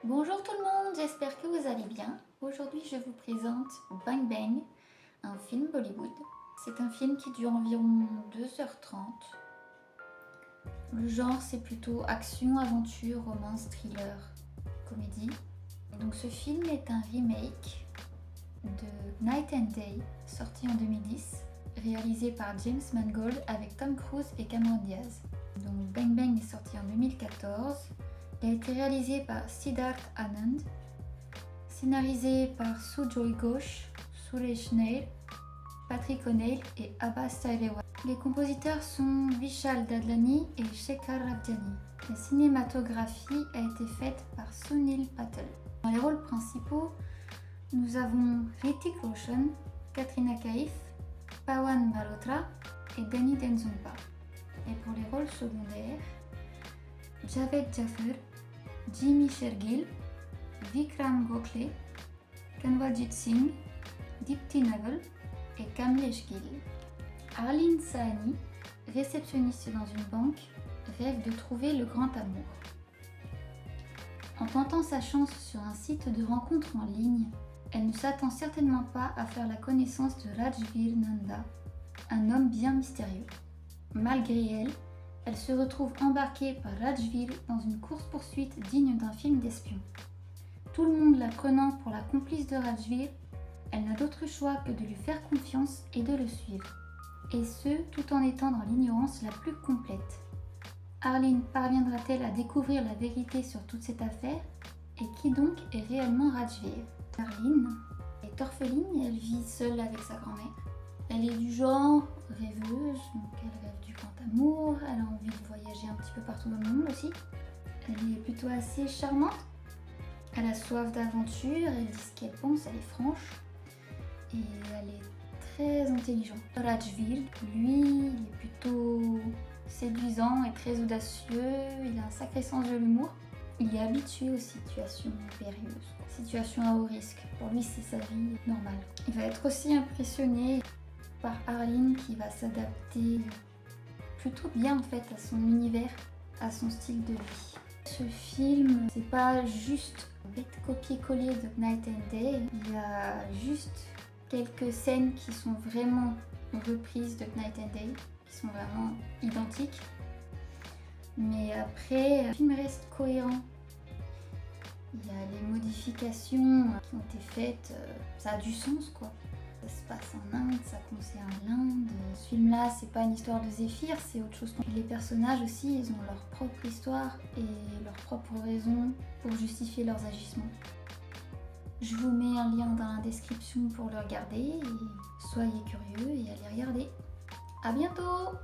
Bonjour tout le monde, j'espère que vous allez bien. Aujourd'hui je vous présente Bang Bang, un film Bollywood. C'est un film qui dure environ 2h30. Le genre c'est plutôt action, aventure, romance, thriller, comédie. Donc ce film est un remake de Night and Day, sorti en 2010, réalisé par James Mangold avec Tom Cruise et Cameron Diaz. Donc Bang Bang est sorti en 2014. Il a été réalisé par Siddharth Anand, scénarisé par Sujoy Ghosh, Suresh Nair, Patrick O'Neill et Abbas Talewala. Les compositeurs sont Vishal Dadlani et Shekhar Rabjani. La cinématographie a été faite par Sunil Patel. Dans les rôles principaux, nous avons Hrithik Roshan, Katrina Kaif, Pawan Malhotra et Danny Denzumpa. Et pour les rôles secondaires, Javed Jaffer, Jimmy Shergill, Vikram Gokhale, Kanwaljit Singh, Deepti Naval et Kamlesh Gill. Arlene Sahani, réceptionniste dans une banque, rêve de trouver le grand amour. En tentant sa chance sur un site de rencontre en ligne, elle ne s'attend certainement pas à faire la connaissance de Rajveer Nanda, un homme bien mystérieux. Malgré elle, elle se retrouve embarquée par Rajveer dans une course-poursuite digne d'un film d'espion. Tout le monde la prenant pour la complice de Rajveer, elle n'a d'autre choix que de lui faire confiance et de le suivre. Et ce, tout en étant dans l'ignorance la plus complète. Arlene parviendra-t-elle à découvrir la vérité sur toute cette affaire? Et qui donc est réellement Rajveer? Arlene est orpheline et elle vit seule avec sa grand-mère. Elle est du genre rêveuse, donc elle rêve du grand amour, elle a envie de voyager un petit peu partout dans le monde aussi. Elle est plutôt assez charmante, elle a soif d'aventure, elle dit ce qu'elle pense, elle est franche et elle est très intelligente. Rajveer, lui, il est plutôt séduisant et très audacieux, il a un sacré sens de l'humour. Il est habitué aux situations périlleuses, situations à haut risque. Pour lui, c'est sa vie normale. Il va être aussi impressionné par Arlene qui va s'adapter plutôt bien en fait à son univers, à son style de vie. Ce film, c'est pas juste un bête copier-coller de Night and Day, il y a juste quelques scènes qui sont vraiment reprises de Night and Day, qui sont vraiment identiques. Mais après, le film reste cohérent. Il y a les modifications qui ont été faites, ça a du sens quoi. Ça se passe en Inde, ça concerne l'Inde. Ce film-là, c'est pas une histoire de Zéphyr, c'est autre chose. Les personnages aussi, ils ont leur propre histoire et leurs propres raisons pour justifier leurs agissements. Je vous mets un lien dans la description pour le regarder et soyez curieux et allez regarder. À bientôt!